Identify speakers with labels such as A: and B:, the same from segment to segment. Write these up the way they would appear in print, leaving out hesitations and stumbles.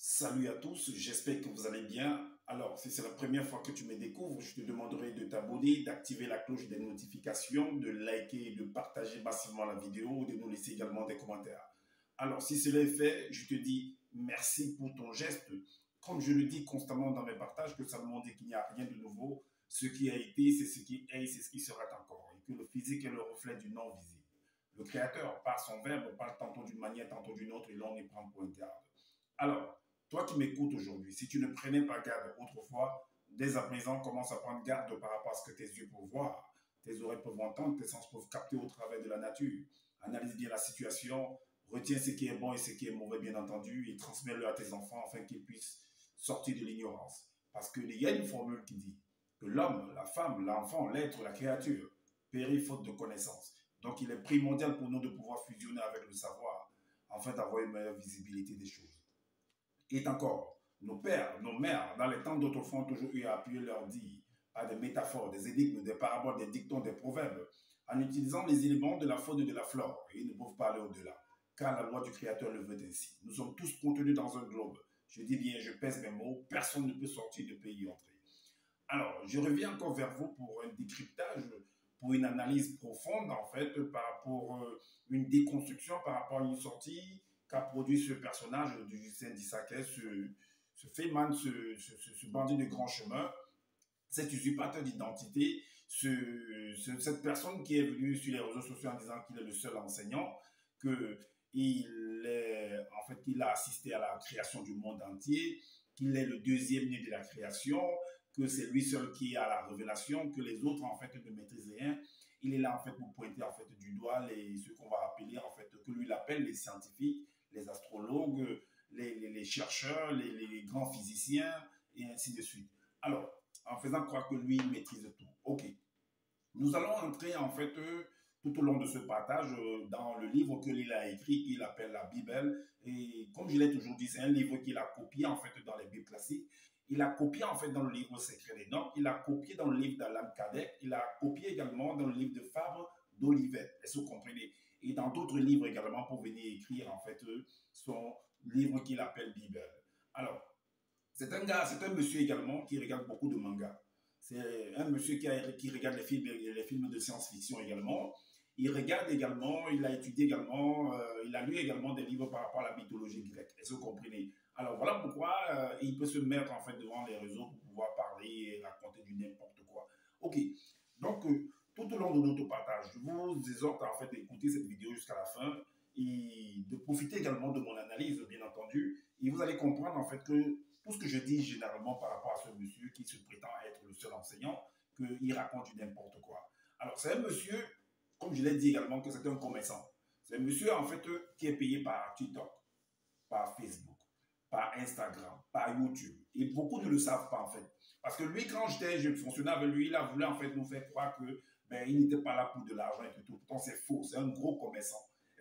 A: Salut à tous, j'espère que vous allez bien. Alors, si c'est la première fois que tu me découvres, je te demanderai de t'abonner, d'activer la cloche des notifications, de liker et de partager massivement la vidéo, de nous laisser également des commentaires. Alors, si cela est fait, je te dis merci pour ton geste. Comme je le dis constamment dans mes partages, que ça me montre qu'il n'y a rien de nouveau. Ce qui a été, c'est ce qui est, c'est ce qui sera encore. Et que le physique est le reflet du non-visible. Le Créateur, par son verbe, parle tantôt d'une manière, tantôt d'une autre, et l'on y prend point de garde. Alors, toi qui m'écoutes aujourd'hui, si tu ne prenais pas garde autrefois, dès à présent, commence à prendre garde par rapport à ce que tes yeux peuvent voir, tes oreilles peuvent entendre, tes sens peuvent capter au travers de la nature. Analyse bien la situation, retiens ce qui est bon et ce qui est mauvais, bien entendu, et transmets-le à tes enfants afin qu'ils puissent sortir de l'ignorance. Parce qu'il y a une formule qui dit que l'homme, la femme, l'enfant, l'être, la créature périt faute de connaissance. Donc, il est primordial pour nous de pouvoir fusionner avec le savoir afin d'avoir une meilleure visibilité des choses. Et encore, nos pères, nos mères, dans les temps d'autrefois, ont toujours eu à appuyer leur dit par des métaphores, des énigmes, des paraboles, des dictons, des proverbes, en utilisant les éléments de la faune et de la flore. Et ils ne peuvent pas aller au-delà, car la loi du Créateur le veut ainsi. Nous sommes tous contenus dans un globe. Je dis bien, je pèse mes mots, personne ne peut sortir de pays y entrer. Alors, je reviens encore vers vous pour un décryptage, pour une analyse profonde, en fait, pour une déconstruction par rapport à une sortie qu'a produit ce personnage du Justin Dissaquet, ce Feynman, ce bandit de grand chemin, cet usurpateur d'identité, cette personne qui est venue sur les réseaux sociaux en disant qu'il est le seul enseignant, qu'il a assisté à la création du monde entier, qu'il est le deuxième né de la création, que c'est lui seul qui a la révélation, que les autres en fait ne maîtrisent rien. Il est là en fait pour pointer en fait du doigt ceux qu'on va appeler en fait, que lui il appelle les scientifiques, les astrologues, les chercheurs, les grands physiciens et ainsi de suite. Alors, en faisant croire que lui il maîtrise tout. Ok. Nous allons entrer en fait tout au long de ce partage dans le livre qu'il a écrit, qu'il appelle la Bible. Et comme je l'ai toujours dit, c'est un livre qu'il a copié en fait dans les Bibles classiques. Il a copié en fait dans le livre Secret des Noms. Il a copié dans le livre d'Alan Kardec. Il a copié également dans le livre de Fabre d'Olivet. Est-ce que vous comprenez? Et dans d'autres livres également pour venir écrire en fait son livre qu'il appelle Bible. Alors, c'est un monsieur également qui regarde beaucoup de mangas. C'est un monsieur qui regarde les films de science-fiction également. Il regarde également, il a étudié également, il a lu également des livres par rapport à la mythologie grecque. Est-ce que vous comprenez? Alors voilà pourquoi il peut se mettre en fait devant les réseaux pour pouvoir parler et raconter du n'importe quoi. Ok, donc tout au long de notre partage, je vous exhorte en fait d'écouter cette vidéo jusqu'à la fin et de profiter également de mon analyse, bien entendu. Et vous allez comprendre en fait que tout ce que je dis généralement par rapport à ce monsieur qui se prétend être le seul enseignant, qu'il raconte du n'importe quoi. Alors, c'est un monsieur, comme je l'ai dit également, que c'est un commerçant. C'est un monsieur, en fait, qui est payé par TikTok, par Facebook, par Instagram, par YouTube. Et beaucoup ne le savent pas, en fait. Parce que lui, quand je fonctionnais avec lui, il a voulu, en fait, nous faire croire que il n'était pas là pour de l'argent et tout. Pourtant, c'est faux. C'est un gros commerçant.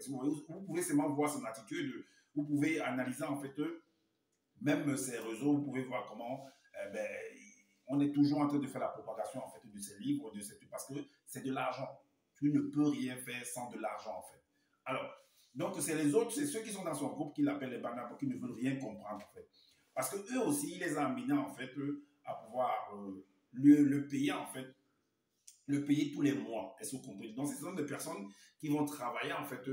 A: Vous pouvez seulement voir son attitude. Vous pouvez analyser, en fait, même ces réseaux, vous pouvez voir comment on est toujours en train de faire la propagation en fait de ces livres, parce que c'est de l'argent. Tu ne peux rien faire sans de l'argent en fait. Alors, donc c'est les autres, c'est ceux qui sont dans son groupe qui l'appellent les banabos, qui ne veulent rien comprendre en fait. Parce que eux aussi, il les a amenés en fait à pouvoir le payer en fait, le payer tous les mois. Est-ce que vous comprenez? Donc, ce sont des personnes qui vont travailler en fait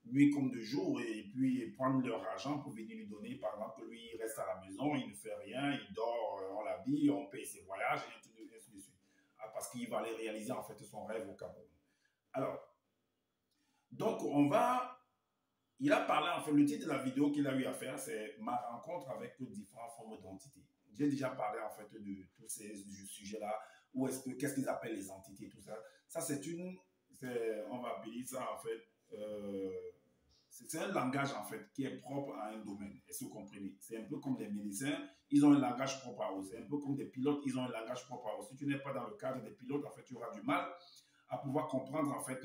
A: nuit comme de jour et puis prendre leur argent pour venir lui donner. Par exemple, lui, il reste à la maison, il ne fait rien, il dort, on l'habille, on paye ses voyages et ainsi de suite. Parce qu'il va aller réaliser en fait son rêve au Cameroun. Alors, donc il a parlé, en fait, le titre de la vidéo qu'il a eu à faire, c'est Ma rencontre avec différentes formes d'entités. J'ai déjà parlé en fait de tous ces sujets-là, qu'est-ce qu'ils appellent les entités, tout ça. Ça, on va appeler ça en fait, c'est un langage en fait qui est propre à un domaine. Est-ce que vous comprenez? C'est un peu comme des médecins, ils ont un langage propre à eux. C'est un peu comme des pilotes, ils ont un langage propre à eux. Si tu n'es pas dans le cadre des pilotes, en fait, tu auras du mal à pouvoir comprendre en fait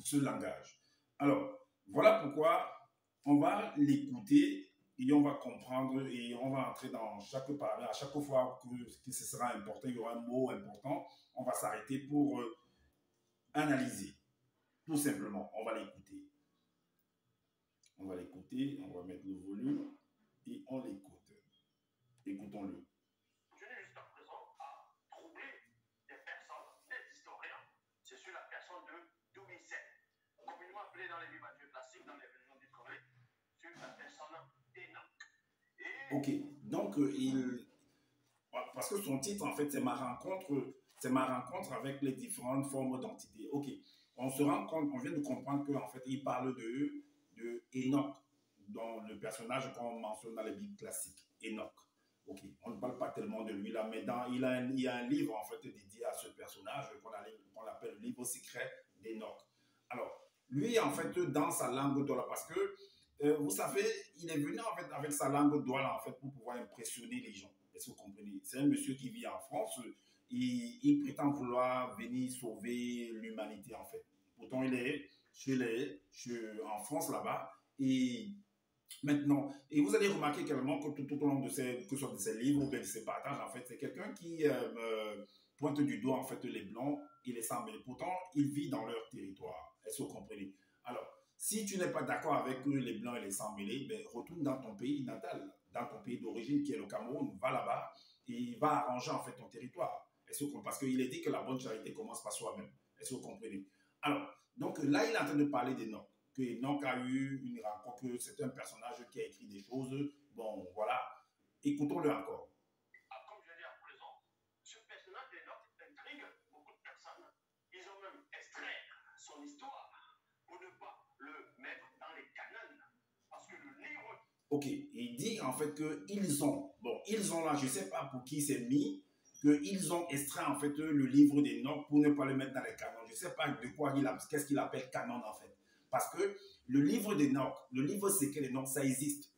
A: ce langage. Alors, voilà pourquoi on va l'écouter et on va comprendre et on va entrer dans chaque parole. À chaque fois que ce sera important, il y aura un mot important, on va s'arrêter pour analyser. Tout simplement, on va l'écouter, on va mettre le volume et on Ok, donc parce que son titre, en fait, c'est ma rencontre avec les différentes formes d'entités. Ok, on se rend compte, on vient de comprendre qu'en fait, il parle de Enoch, dont le personnage qu'on mentionne dans les Bibles classiques, Enoch. Ok, on ne parle pas tellement de lui là, mais il y a un livre en fait dédié à ce personnage qu'on appelle le livre secret d'Enoch. Alors, lui, en fait, dans sa langue d'Ola, parce que vous savez, il est venu en fait avec sa langue d'Ola en fait pour pouvoir impressionner les gens. Est-ce que vous comprenez? C'est un monsieur qui vit en France. Il prétend vouloir venir sauver l'humanité en fait. Pourtant, il est en France là-bas. Et maintenant, et vous allez remarquer également que tout au long de que ce soit de ses livres ou bien de ses partages, en fait, c'est quelqu'un qui pointe du doigt en fait les blancs et les sans mêlés. Pourtant, il vit dans leur territoire. Est-ce que vous comprenez? Alors, si tu n'es pas d'accord avec les blancs et les sans mêlés, ben, retourne dans ton pays natal, dans ton pays d'origine qui est le Cameroun, va là-bas et va arranger en fait ton territoire. Est-ce que vous comprenez? Parce qu'il est dit que la bonne charité commence par soi-même. Est-ce que vous comprenez? Alors, donc là, il est en train de parler des noms que Enoch a eu une rencontre, que c'est un personnage qui a écrit des choses. Bon, voilà. Écoutons-le encore.
B: Comme je l'ai dit à présent, ce personnage d'Enoch intrigue beaucoup de personnes. Ils ont même extrait son histoire pour ne pas le mettre dans les canons. Parce que le livre...
A: Ok, il dit en fait qu'ils ont, bon, ils ont là, je ne sais pas pour qui c'est mis, qu'ils ont extrait en fait le livre d'Enoch pour ne pas le mettre dans les canons. Je ne sais pas de quoi qu'est-ce qu'il appelle canon en fait. Parce que le livre d'Enoch, le livre secret d'Enoch, ça existe.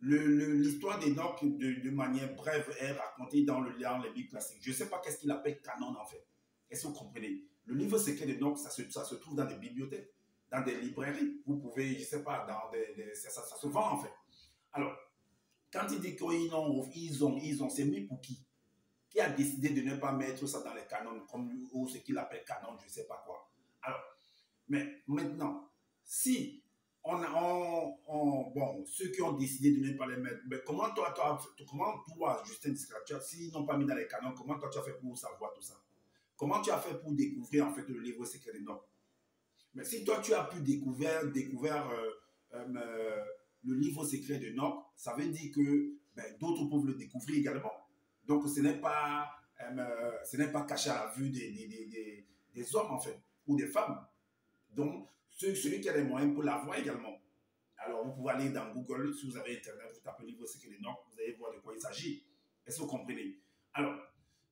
A: L'histoire d'Enoch, de manière brève, est racontée dans les Bibles classiques. Je ne sais pas qu'est-ce qu'il appelle canon en fait. Est-ce que vous comprenez? Le livre secret d'Enoch, ça se trouve dans des bibliothèques, dans des librairies. Vous pouvez, je ne sais pas, ça se vend en fait. Alors, quand il dit qu'ils ont, c'est mis pour qui? Qui a décidé de ne pas mettre ça dans les canons, comme ou ce qu'il appelle canon, je ne sais pas quoi. Alors, mais maintenant, si bon, ceux qui ont décidé de ne pas les mettre, mais comment toi, Justin Discratcher, s'ils n'ont pas mis dans les canons, comment toi tu as fait pour savoir tout ça? Comment tu as fait pour découvrir en fait le livre secret des noms? Mais si toi tu as pu découvrir le livre secret de Noc, ça veut dire que ben, d'autres peuvent le découvrir également. Donc ce n'est pas caché à la vue des hommes en fait, ou des femmes. Donc celui qui a les moyens peut l'avoir également. Alors vous pouvez aller dans Google, si vous avez Internet, vous tapez livre secret de Noc, vous allez voir de quoi il s'agit. Est-ce que vous comprenez? Alors,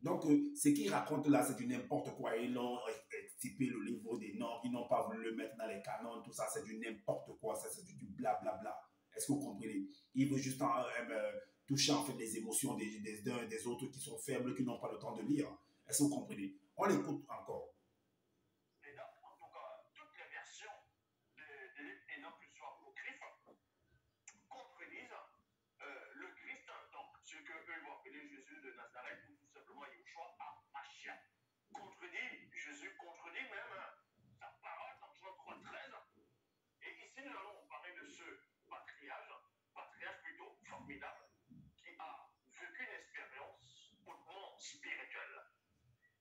A: donc, ce qu'ils racontent là, c'est du n'importe quoi. Ils ont typé le livre des noms, ils n'ont pas voulu le mettre dans les canons, tout ça, c'est du n'importe quoi, ça, c'est du blablabla. Est-ce que vous comprenez? Ils veulent juste toucher en fait les émotions des uns et des autres qui sont faibles, qui n'ont pas le temps de lire. Est-ce que vous comprenez? On l'écoute encore.
B: Et donc, en tout cas, toutes les versions de l'Enoch, que ce soit apocryphe, contredisent le Christ, donc ce que eux vont appeler Jésus de Nazareth, ou tout simplement Yeshua Mashiach. Contredit Jésus, contredit même sa parole dans Jean 3,13. Et ici, nous allons parler de ce patriarche plutôt formidable, qui a vécu une expérience hautement spirituelle.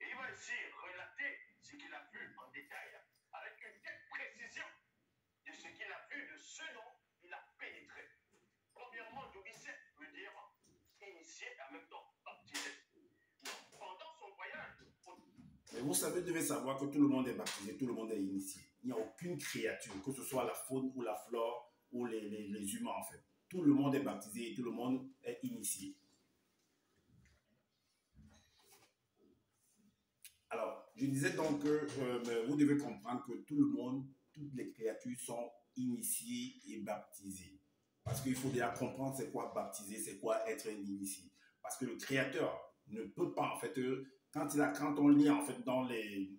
B: Et il va ici relater ce qu'il a vu en détail, avec une telle précision de ce qu'il a vu, de ce dont il a pénétré. Premièrement, novice veut dire initié et en même temps baptisé. Donc, pendant son voyage.
A: Mais vous savez, vous devez savoir que tout le monde est baptisé, tout le monde est initié. Il n'y a aucune créature, que ce soit la faune ou la flore ou les humains en fait. Tout le monde est baptisé et tout le monde est initié. Alors, je disais donc que vous devez comprendre que tout le monde, toutes les créatures sont initiées et baptisées. Parce qu'il faut déjà comprendre c'est quoi baptiser, c'est quoi être un initié. Parce que le Créateur ne peut pas, en fait, quand on lit en fait dans les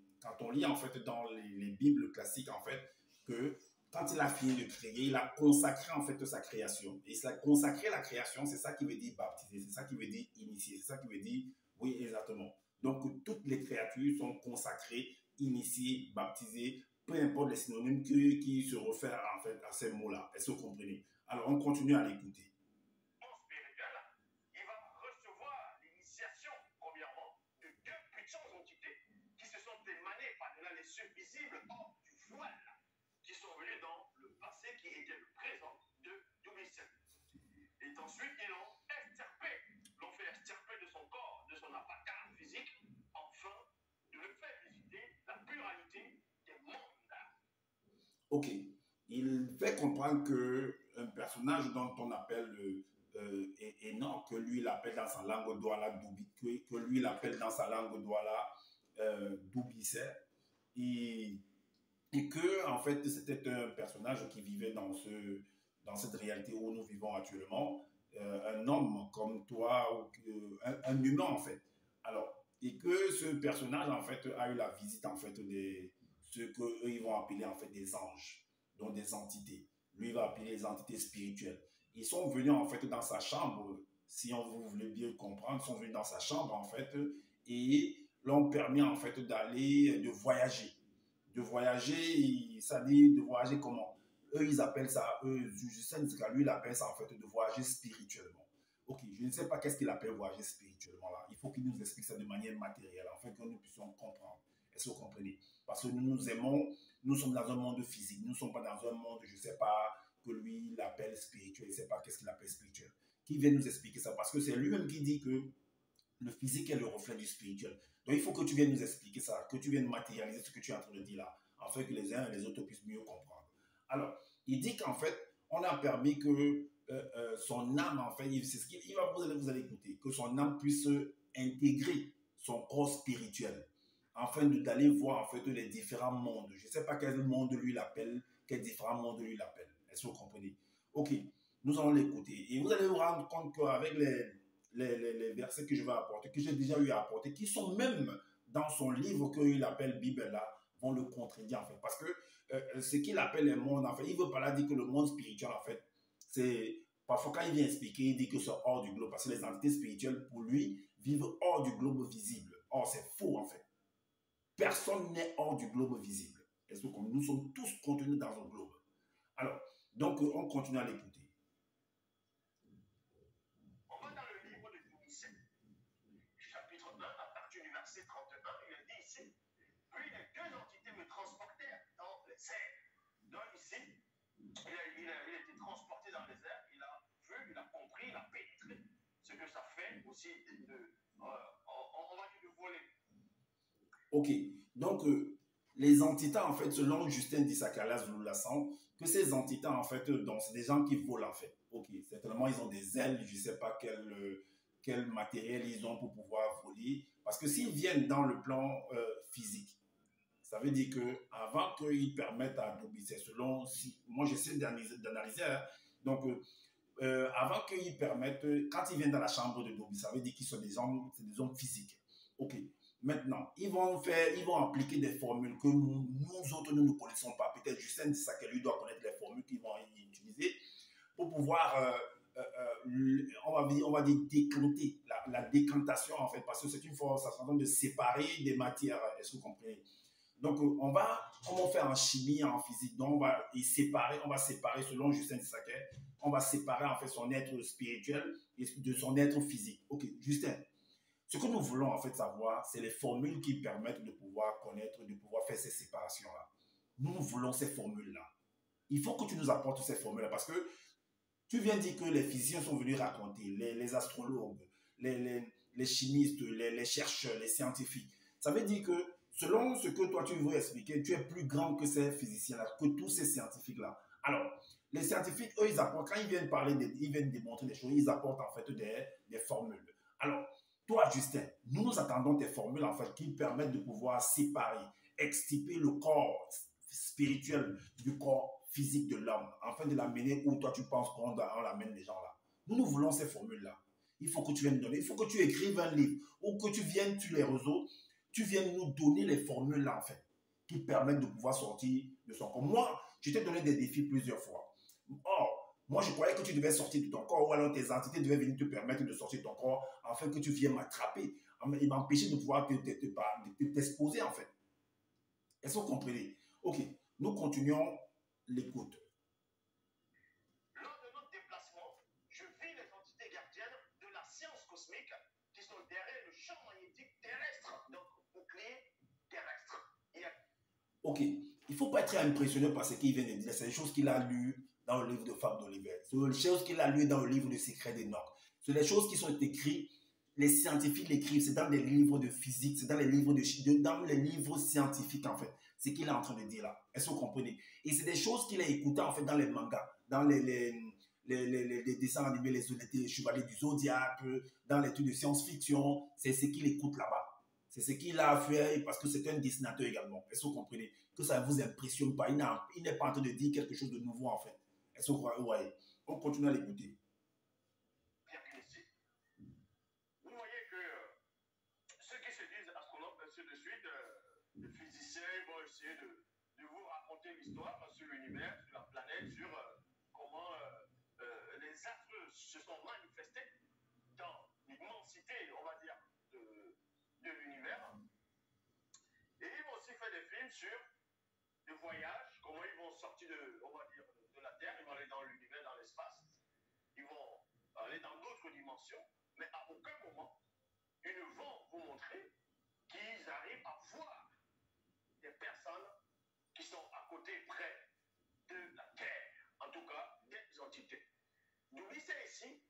A: Bibles classiques, en fait, que quand il a fini de créer, il a consacré en fait sa création. Et consacrer la création, c'est ça qui veut dire baptiser, c'est ça qui veut dire initier, c'est ça qui veut dire, oui, exactement. Donc, toutes les créatures sont consacrées, initiées, baptisées, peu importe les synonymes qui se réfèrent en fait à ces mots-là. Est-ce que vous comprenez? Alors, on continue à l'écouter.
B: Spirituel, il va recevoir l'initiation, premièrement, de deux puissantes entités qui se sont émanées par-delà les cieux visibles hors du voile, qui sont venues dans le passé, qui était le présent de Doubicet. Et ensuite, ils
A: Ok. Il fait comprendre que un personnage dont on appelle Enoch, que lui il appelle dans sa langue Douala que lui il appelle dans sa langue Douala Doubissé, et, et que en fait c'était un personnage qui vivait dans cette réalité où nous vivons actuellement, un homme comme toi ou un humain en fait. Alors et que ce personnage en fait a eu la visite en fait des ce que eux ils vont appeler en fait des anges, donc des entités. Lui il va appeler les entités spirituelles. Ils sont venus en fait dans sa chambre, si on vous voulez bien comprendre, ils sont venus dans sa chambre en fait et l'ont permis en fait d'aller, de voyager. De voyager, ça dit de voyager comment? Eux, ils appellent ça, je sais que lui, il appelle ça en fait de voyager spirituellement. Ok, je ne sais pas qu'est-ce qu'il appelle voyager spirituellement là. Il faut qu'il nous explique ça de manière matérielle, afin que nous puissions comprendre. Est-ce que vous comprenez? Parce que nous nous aimons, nous sommes dans un monde physique, nous ne sommes pas dans un monde, je ne sais pas, que lui, il appelle spirituel, il ne sait pas qu'est-ce qu'il appelle spirituel. Qui vient nous expliquer ça? Parce que c'est lui-même qui dit que le physique est le reflet du spirituel. Donc il faut que tu viennes nous expliquer ça, que tu viennes matérialiser ce que tu es en train de dire là, afin que les uns et les autres puissent mieux comprendre. Alors, il dit qu'en fait, on a permis que son âme, en fait, c'est ce qu'il va vous allez écouter, que son âme puisse intégrer son corps spirituel, afin d'aller voir en fait les différents mondes. Je ne sais pas quel monde lui l'appelle, quel différents mondes lui l'appelle. Est-ce que vous comprenez? Ok, nous allons l'écouter. Et vous allez vous rendre compte qu'avec les versets que je vais apporter, que j'ai déjà eu à apporter, qui sont même dans son livre qu'il appelle Bible là, vont le contredire en fait. Parce que ce qu'il appelle le monde, en fait, il veut pas là dire que le monde spirituel, en fait, c'est... Parfois, quand il vient expliquer, il dit que c'est hors du globe. Parce que les entités spirituelles, pour lui, vivent hors du globe visible. Or, c'est faux, en fait. Personne n'est hors du globe visible. Est-ce que nous sommes tous contenus dans un globe? Alors, donc, on continue à l'écouter.
B: On va dans le livre de Thémicée, chapitre 1, à partir du verset 31, il est dit ici, puis les deux entités me transportèrent dans les airs. Donc ici, il a été transporté dans les airs, il a vu, il a compris, il a pénétré ce que ça fait aussi on va dire de voler.
A: Ok, donc les entités, en fait, selon Justin Dissakalas Loulassan, que ces entités, en fait, c'est des gens qui volent, en fait. Ok, certainement, ils ont des ailes, je ne sais pas quel matériel ils ont pour pouvoir voler. Parce que s'ils viennent dans le plan physique, ça veut dire qu'avant qu'ils permettent à Dobby, c'est selon, moi j'essaie d'analyser, hein, donc avant qu'ils permettent, quand ils viennent dans la chambre de Dobby, ça veut dire qu'ils sont des hommes physiques. Ok. Maintenant, ils vont appliquer des formules que nous autres, nous ne connaissons pas. Peut-être Justin dit ça, que lui doit connaître les formules qu'ils vont utiliser pour pouvoir, on va dire, décanter, la décantation, en fait, parce que c'est une force, ça s'entend de séparer des matières. Est-ce que vous comprenez? Donc, on va faire en chimie, en physique, donc on va séparer selon Justin Tissaquet, on va séparer en fait son être spirituel de son être physique. Ok, Justin, ce que nous voulons en fait savoir, c'est les formules qui permettent de pouvoir connaître, de pouvoir faire ces séparations-là. Nous voulons ces formules-là. Il faut que tu nous apportes ces formules-là parce que tu viens de dire que les physiciens sont venus raconter, les astrologues, les chimistes, les chercheurs, les scientifiques. Ça veut dire que selon ce que toi tu veux expliquer, tu es plus grand que ces physiciens-là, que tous ces scientifiques-là. Alors, les scientifiques, eux, ils apportent, quand ils viennent parler, ils viennent démontrer des choses, ils apportent en fait des formules. Alors, toi, Justin, nous attendons tes formules en fait qui permettent de pouvoir séparer, extirper le corps spirituel du corps physique de l'homme, afin de l'amener où toi tu penses qu'on l'amène les gens là. Nous voulons ces formules-là. Il faut que tu viennes nous donner, il faut que tu écrives un livre ou que tu viennes sur les réseaux, tu viennes nous donner les formules là en fait, qui permettent de pouvoir sortir de son corps. Moi, je t'ai donné des défis plusieurs fois. Or, moi je croyais que tu devais sortir de ton corps ou alors tes entités devaient venir te permettre de sortir de ton corps afin que tu viennes m'attraper et m'empêcher de pouvoir t'exposer en fait. Est-ce que vous comprenez? Ok, nous continuons l'écoute.
B: Lors de notre déplacement, je vis les entités gardiennes de la science cosmique qui sont derrière le champ magnétique terrestre, donc bouclier terrestre.
A: Ok, il ne faut pas être impressionné par ce qu'il vient de dire. C'est des choses qu'il a lues dans le livre de Fable d'Oliver. C'est des choses qu'il a lues dans le livre de Secrets d'Enoch. C'est des choses qui sont écrites, les scientifiques l'écrivent, c'est dans des livres de physique, c'est dans les livres scientifiques en fait. C'est ce qu'il est en train de dire là. Est-ce que vous comprenez? Et c'est des choses qu'il a écoutées en fait dans les mangas, dans les dessins animés, les Chevaliers du Zodiaque, dans les trucs de science-fiction. C'est ce qu'il écoute là-bas. C'est ce qu'il a fait parce que c'est un dessinateur également. Est-ce que vous comprenez? Que ça ne vous impressionne pas. Il n'est pas en train de dire quelque chose de nouveau en fait. Est-ce que vous voyez? On continue à l'écouter.
B: Vous voyez que ceux qui se disent astronautes, ainsi de suite, les physiciens vont essayer de vous raconter l'histoire sur l'univers, sur la planète, sur comment les astres se sont manifestés dans l'immensité, on va dire, de l'univers. Et ils vont aussi faire des films sur des voyages, comment ils vont sortir on va dire, de la Terre, ils vont aller dans l'univers, dans l'espace, ils vont aller dans d'autres dimensions, mais à aucun moment, ils ne vont vous montrer qu'ils arrivent à voir des personnes qui sont à côté, près de la Terre, en tout cas des entités. Nous disons ici.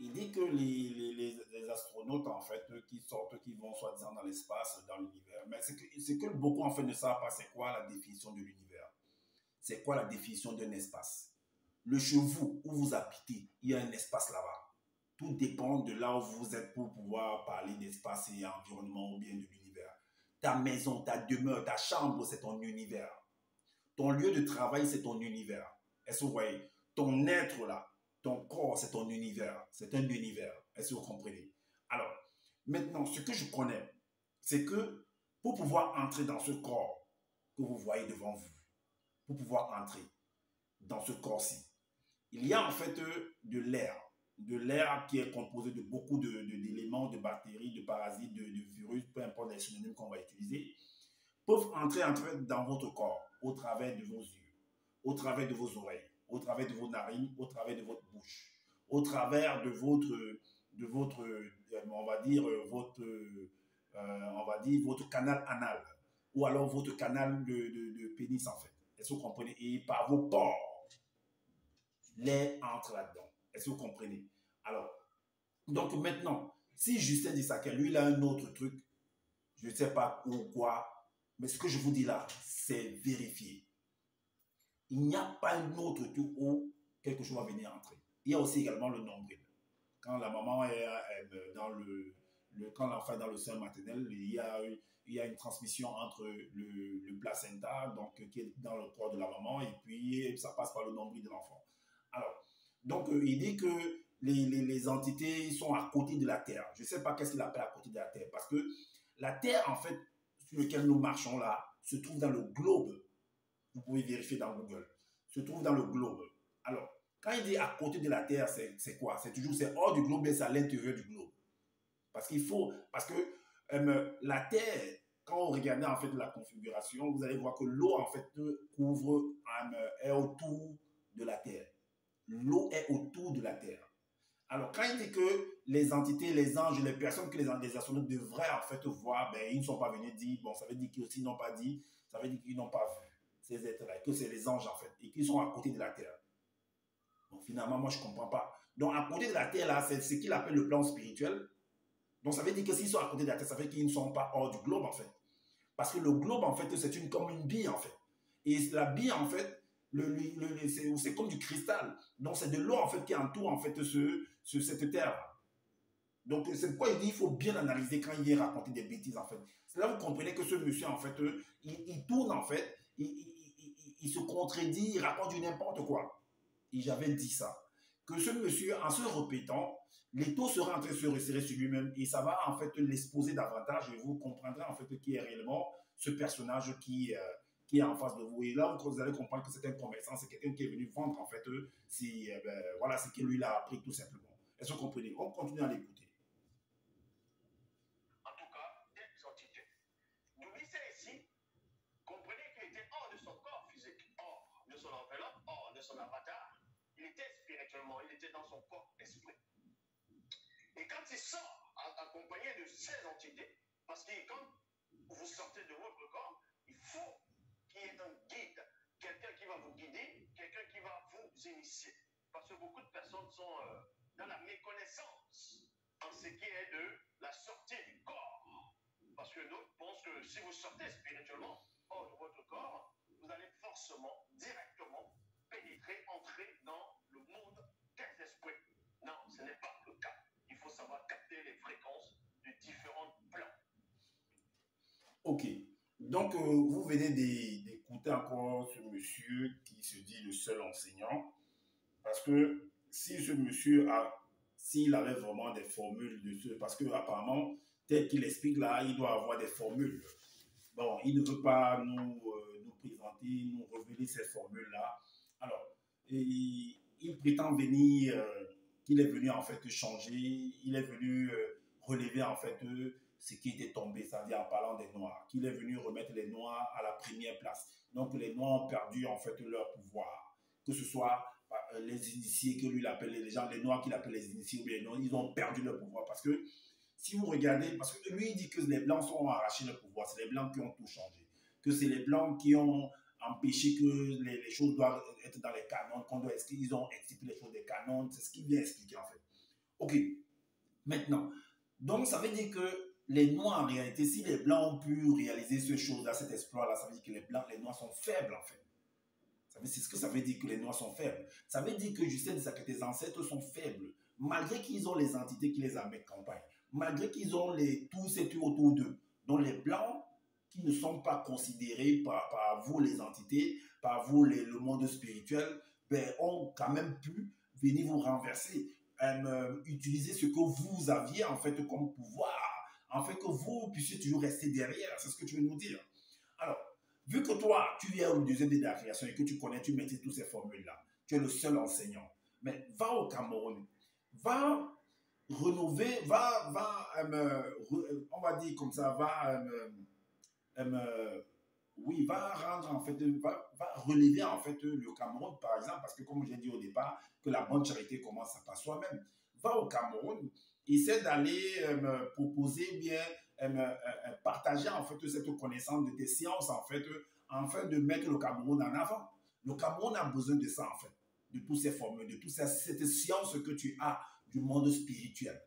A: Il dit que les astronautes, en fait, qui sortent, qui vont soi-disant dans l'espace, dans l'univers, mais c'est que beaucoup, en fait, ne savent pas c'est quoi la définition de l'univers. C'est quoi la définition d'un espace? Le chez vous, où vous habitez, il y a un espace là-bas. Tout dépend de là où vous êtes pour pouvoir parler d'espace et environnement ou bien de l'univers. Ta maison, ta demeure, ta chambre, c'est ton univers. Ton lieu de travail, c'est ton univers. Est-ce que vous voyez? Ton être là, ton corps, c'est ton univers. C'est un univers. Est-ce que vous comprenez? Alors, maintenant, ce que je connais, c'est que pour pouvoir entrer dans ce corps que vous voyez devant vous, pour pouvoir entrer dans ce corps-ci, il y a en fait de l'air qui est composé de beaucoup d'éléments, de bactéries, de parasites, de virus, peu importe les synonymes qu'on va utiliser, peuvent entrer en fait dans votre corps, au travers de vos yeux, au travers de vos oreilles, au travers de vos narines, au travers de votre bouche, au travers de votre on va dire, votre canal anal, ou alors votre canal de pénis en fait. Est-ce que vous comprenez? Et par vos pores, l'air entre là-dedans. Est-ce que vous comprenez? Alors, donc maintenant, si Justin dit ça, que lui, il a un autre truc, je ne sais pas ou quoi, mais ce que je vous dis là, c'est vérifié. Il n'y a pas un autre truc où quelque chose va venir entrer. Il y a aussi également le nombril. Quand la maman est dans quand l'enfant est dans le sein maternel, il y a une transmission entre le placenta, donc qui est dans le corps de la maman, et puis ça passe par le nombril de l'enfant. Alors, donc il dit que les entités sont à côté de la Terre. Je ne sais pas qu'est-ce qu'il appelle à côté de la Terre, parce que la Terre, en fait, sur laquelle nous marchons là, se trouve dans le globe. Vous pouvez vérifier dans Google. Se trouve dans le globe. Alors, quand il dit à côté de la Terre, c'est quoi? C'est hors du globe, mais c'est à l'intérieur du globe. Parce que la Terre, quand on regarde en fait la configuration, vous allez voir que l'eau en fait est autour de la Terre. L'eau est autour de la Terre. Alors, quand il dit que les entités, les anges, les personnes que les astronautes devraient en fait voir, ben, ils ne sont pas venus dire, bon, ça veut dire qu'ils n'ont pas dit, ça veut dire qu'ils n'ont pas vu ces êtres-là, que c'est les anges en fait, et qu'ils sont à côté de la Terre. Donc, finalement, moi, je ne comprends pas. Donc, à côté de la Terre, là, c'est ce qu'il appelle le plan spirituel. Donc, ça veut dire que s'ils sont à côté de la Terre, ça veut dire qu'ils ne sont pas hors du globe, en fait. Parce que le globe, en fait, c'est comme une bille, en fait. Et la bille, en fait, c'est comme du cristal. Donc, c'est de l'eau, en fait, qui entoure, en fait, cette terre. Donc, c'est pourquoi il dit qu'il faut bien analyser quand il raconte des bêtises, en fait. C'est là que vous comprenez que ce monsieur, en fait, il tourne, en fait, il se contredit, il raconte du n'importe quoi. Et j'avais dit ça. Que ce monsieur, en se répétant, l'étau sera en train de se resserrer sur lui-même et ça va, en fait, l'exposer davantage et vous comprendrez, en fait, qui est réellement ce personnage qui est en face de vous. Et là, vous allez comprendre que c'est un commerçant, c'est quelqu'un qui est venu vendre, en fait, voilà ce qu'il lui a appris, tout simplement. Est-ce que vous comprenez? On continue à l'écouter.
B: En tout cas, des entités. Nourrissez ici, comprenez qu'il était hors de son corps physique, hors de son enveloppe, hors de son avatar. Il était spirituellement, il était dans son corps esprit. Et quand il sort, accompagné de ces entités, parce que quand vous sortez de votre corps, il faut qu'il y ait un guide, quelqu'un qui va vous guider, quelqu'un qui va vous initier. Parce que beaucoup de personnes sont dans la méconnaissance en ce qui est de la sortie du corps. Parce que d'autres pensent que si vous sortez spirituellement,
A: Ok. Donc, vous venez d'écouter encore ce monsieur qui se dit le seul enseignant. Parce que si ce monsieur s'il avait vraiment des formules de ce, parce que apparemment, tel qu'il explique là, il doit avoir des formules. Bon, il ne veut pas nous présenter, nous révéler ces formules-là. Alors, il prétend venir, qu'il est venu en fait changer, il est venu relever en fait ce qui était tombé, c'est-à-dire en parlant des Noirs, qu'il est venu remettre les Noirs à la première place. Donc les Noirs ont perdu en fait leur pouvoir, que ce soit les initiés que lui il appelle, les gens, les Noirs qu'il appelle les initiés ou bien non, ils ont perdu leur pouvoir parce que si vous regardez, parce que lui il dit que les Blancs sont arrachés le pouvoir, c'est les Blancs qui ont tout changé, que c'est les Blancs qui ont empêché que les choses doivent être dans les canons, qu'ils ont expliqué les choses des canons, c'est ce qu'il vient expliquer en fait. Ok, maintenant, donc ça veut dire que les Noirs en réalité, si les Blancs ont pu réaliser ces choses-là, cet exploit-là, ça veut dire que les Noirs sont faibles en fait. C'est ce que ça veut dire que les Noirs sont faibles. Ça veut dire que Justin disait que tes ancêtres sont faibles, malgré qu'ils ont les entités qui les amènent campagne, malgré qu'ils ont tous ces trucs autour d'eux. Donc les Blancs, qui ne sont pas considérés par vous les entités, par vous le monde spirituel, ben, ont quand même pu venir vous renverser, utiliser ce que vous aviez en fait comme pouvoir, en fait que vous puissiez toujours rester derrière. C'est ce que tu veux nous dire. Alors, vu que toi, tu viens au deuxième de la création et que tu connais, tu maîtrises toutes ces formules-là, tu es le seul enseignant. Mais va au Cameroun, va rénover, on va dire comme ça, oui, va rendre en fait, va relever en fait le Cameroun par exemple, parce que comme j'ai dit au départ, que la bonne charité commence par soi-même. Va au Cameroun, essaie d'aller proposer bien, partager en fait cette connaissance de tes sciences en fait, afin de mettre le Cameroun en avant. Le Cameroun a besoin de ça en fait, de toutes ces formules, de toute cette science que tu as du monde spirituel.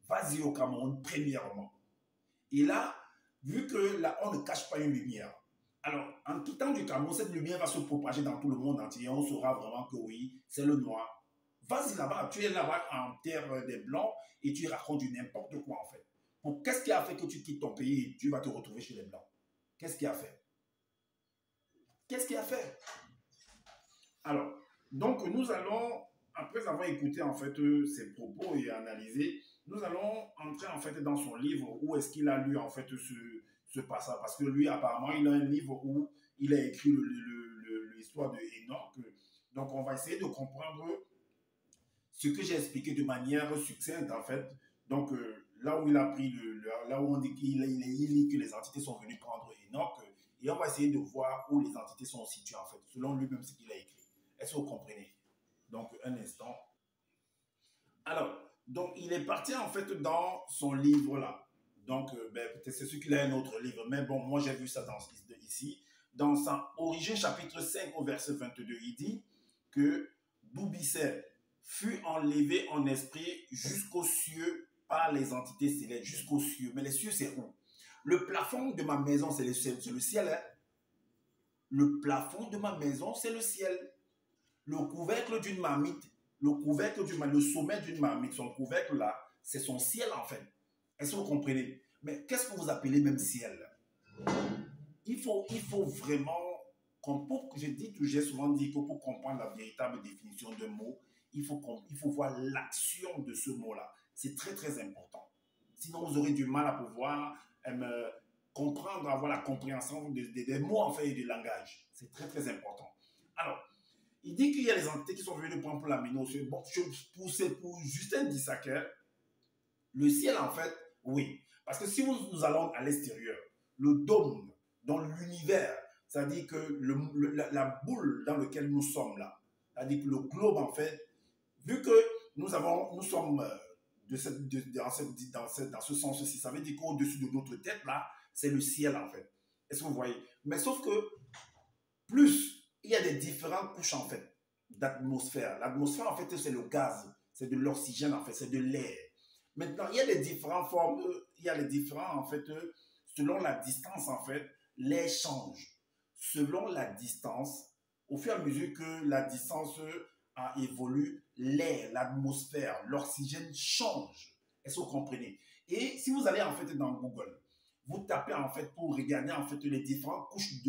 A: Vas-y au Cameroun premièrement. Et là, vu que là, on ne cache pas une lumière, alors en quittant du Cameroun, cette lumière va se propager dans tout le monde entier. On saura vraiment que oui, c'est le noir. Vas-y là-bas, tu es là-bas en terre des Blancs et tu racontes du n'importe quoi en fait. Qu'est-ce qui a fait que tu quittes ton pays et tu vas te retrouver chez les Blancs? Qu'est-ce qui a fait? Qu'est-ce qui a fait? Alors, donc nous allons, après avoir écouté en fait ses propos et analysé, nous allons entrer en fait dans son livre où est-ce qu'il a lu en fait ce passage. Parce que lui, apparemment, il a un livre où il a écrit l'histoire de Enoch. Donc, on va essayer de comprendre ce que j'ai expliqué de manière succincte en fait. Donc, là où il a pris, là où on dit qu'il lit que les entités sont venues prendre Enoch, et on va essayer de voir où les entités sont situées en fait, selon lui-même ce qu'il a écrit. Est-ce que vous comprenez? Donc, un instant. Alors, donc, il est parti en fait dans son livre là. Donc, peut-être c'est sûr qu'il a un autre livre, mais bon, moi j'ai vu ça ici. Dans sa Origine, chapitre 5, au verset 22, il dit que Boubicet fut enlevé en esprit jusqu'aux cieux par les entités célestes, jusqu'aux cieux. Mais les cieux, c'est où? Le plafond de ma maison, c'est le ciel. Hein? Le plafond de ma maison, c'est le ciel. Le couvercle d'une marmite, le sommet d'une marmite, son couvercle là, c'est son ciel en fait. Est-ce que vous comprenez? Mais qu'est-ce que vous appelez même ciel? Il faut vraiment, j'ai souvent dit que pour comprendre la véritable définition d'un mot, il faut voir l'action de ce mot-là. C'est très très important. Sinon, vous aurez du mal à pouvoir comprendre, avoir la compréhension des mots en fait et du langage. C'est très très important. Alors, il dit qu'il y a les entités qui sont venues prendre pour la minos. Bon, pour Justin Dissaker, le ciel, en fait, oui. Parce que si nous allons à l'extérieur, le dôme, dans l'univers, c'est-à-dire que la boule dans laquelle nous sommes là, c'est-à-dire que le globe, en fait, vu que nous sommes dans ce sens-ci, ça veut dire qu'au-dessus de notre tête, là, c'est le ciel, en fait. Est-ce que vous voyez? Mais sauf que, plus il y a des différentes couches en fait d'atmosphère. L'atmosphère en fait c'est le gaz, c'est de l'oxygène en fait, c'est de l'air. Maintenant il y a les différentes formes, il y a les différents en fait, selon la distance en fait, l'air change. Selon la distance, au fur et à mesure que la distance évolue, l'air, l'atmosphère, l'oxygène change. Est-ce que vous comprenez? Et si vous allez en fait dans Google, vous tapez en fait pour regarder en fait les différentes couches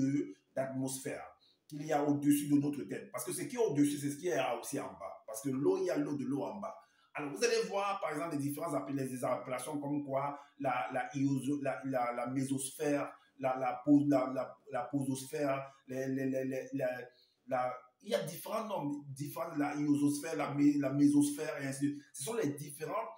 A: d'atmosphère qu'il y a au-dessus de notre tête. Parce que ce qui est au-dessus, c'est ce qui est aussi en bas. Parce que l'eau, il y a l'eau de l'eau en bas. Alors, vous allez voir, par exemple, des différentes appellations comme quoi la mésosphère, la pososphère, il y a différents noms, la iososphère, la mésosphère, et ainsi de suite. Ce sont les différents,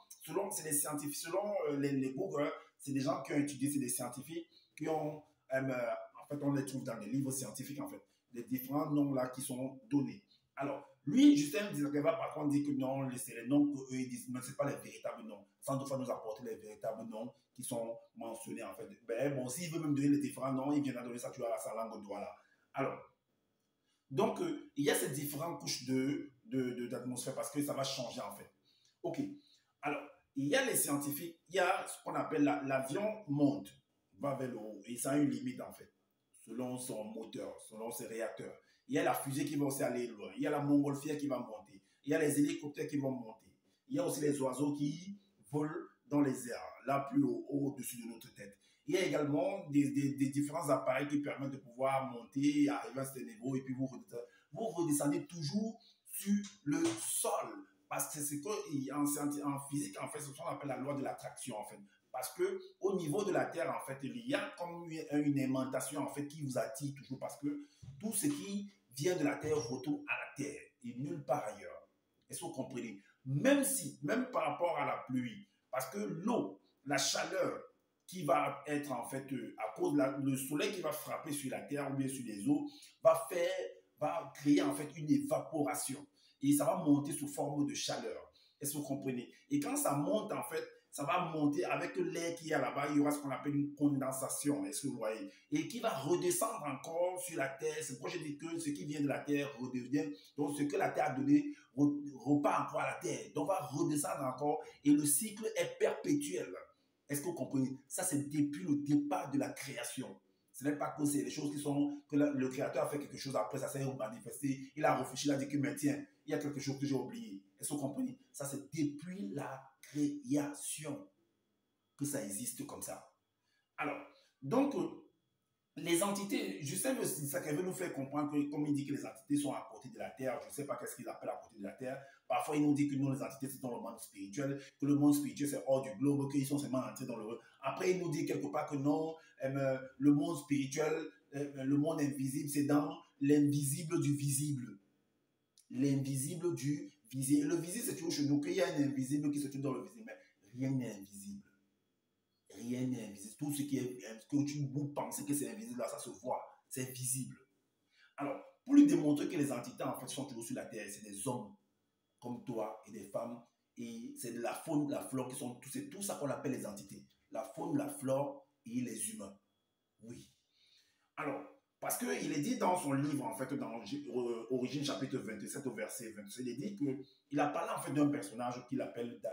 A: c'est les scientifiques, selon les Google, c'est des gens qui ont étudié, c'est des scientifiques qui ont, en fait, on les trouve dans des livres scientifiques, en fait, les différents noms là qui sont donnés. Alors, lui, Justin Dizakeva, par contre, dit que non, c'est les noms qu'eux ils disent, mais ce n'est pas les véritables noms. Sans toutefois nous apporter les véritables noms qui sont mentionnés, en fait. Ben, bon, s'il veut même donner les différents noms, il viendra donner ça, tu vois, à sa langue de doigt, là. Alors, donc, il y a ces différentes couches d'atmosphère parce que ça va changer, en fait. OK. Alors, il y a les scientifiques, il y a ce qu'on appelle l'avion monte, va vers le haut, et ça a une limite, en fait, selon son moteur, selon ses réacteurs. Il y a la fusée qui va aussi aller loin. Il y a la montgolfière qui va monter. Il y a les hélicoptères qui vont monter. Il y a aussi les oiseaux qui volent dans les airs, là plus haut, au-dessus de notre tête. Il y a également des différents appareils qui permettent de pouvoir monter, arriver à ce niveau, et puis vous redescendez toujours sur le sol. Parce que c'est qu'en physique, en fait, c'est ce qu'on appelle la loi de l'attraction, en fait. Parce que au niveau de la Terre, en fait, il y a comme une aimantation, en fait, qui vous attire toujours. Parce que tout ce qui vient de la Terre retourne à la Terre et nulle part ailleurs. Est-ce que vous comprenez? Même par rapport à la pluie, parce que l'eau, la chaleur qui va être en fait, à cause du soleil qui va frapper sur la Terre ou bien sur les eaux, va créer en fait une évaporation. Et ça va monter sous forme de chaleur. Est-ce que vous comprenez? Et quand ça monte, en fait, ça va monter avec l'air qui est là-bas, il y aura ce qu'on appelle une condensation, est-ce que vous voyez? Et qui va redescendre encore sur la Terre. C'est pourquoi je dis que ce qui vient de la Terre redevient, donc ce que la Terre a donné repart encore à la Terre. Donc va redescendre encore et le cycle est perpétuel. Est-ce que vous comprenez? Ça, c'est depuis le départ de la création. Ce n'est pas que c'est les choses qui sont, que le créateur a fait quelque chose, après ça s'est manifesté, il a réfléchi, il a dit que, mais tiens, il y a quelque chose que j'ai oublié. Est-ce que vous comprenez? Ça, c'est depuis la création que ça existe comme ça. Alors, donc, les entités, Justin veut nous faire comprendre que, comme il dit que les entités sont à côté de la Terre, je ne sais pas qu'est-ce qu'il appelle à côté de la Terre. Parfois, il nous dit que nous, les entités, c'est dans le monde spirituel, que le monde spirituel, c'est hors du globe, qu'ils sont seulement entrés dans le... Après, il nous dit quelque part que non, le monde spirituel, le monde invisible, c'est dans l'invisible du visible. L'invisible du visible. Le visible, c'est toujours chez nous, qu'il y a un invisible qui se trouve dans le visible, mais rien n'est invisible. Rien n'est invisible. Tout ce qui est, que vous pensez que c'est invisible, là, ça se voit. C'est visible. Alors, pour lui démontrer que les entités, en fait, sont toujours sur la Terre, c'est des hommes comme toi et des femmes, et c'est de la faune, la flore qui sont, c'est tout ça qu'on appelle les entités. La faune, la flore et les humains. Oui. Alors, parce qu'il est dit dans son livre, en fait, dans Origine chapitre 27 au verset 27, il est dit qu'il a parlé en fait d'un personnage qu'il appelle dans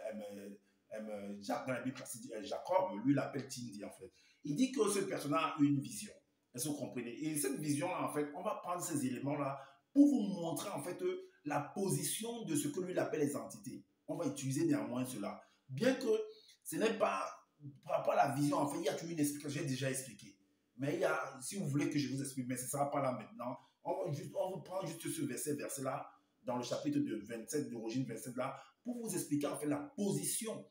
A: la Bible, Jacob, lui l'appelle Tindi en fait. Il dit que ce personnage a une vision. Est-ce que vous comprenez? Et cette vision-là, en fait, on va prendre ces éléments-là pour vous montrer en fait la position de ce que lui appelle les entités. On va utiliser néanmoins cela. Bien que ce n'est pas par rapport à la vision, en fait, il y a toujours une explication, j'ai déjà expliqué. Mais il y a, si vous voulez que je vous explique, mais ce ne sera pas là maintenant, on vous prend juste ce verset-là, dans le chapitre de 27, d'origine 27 là, pour vous expliquer en fait la position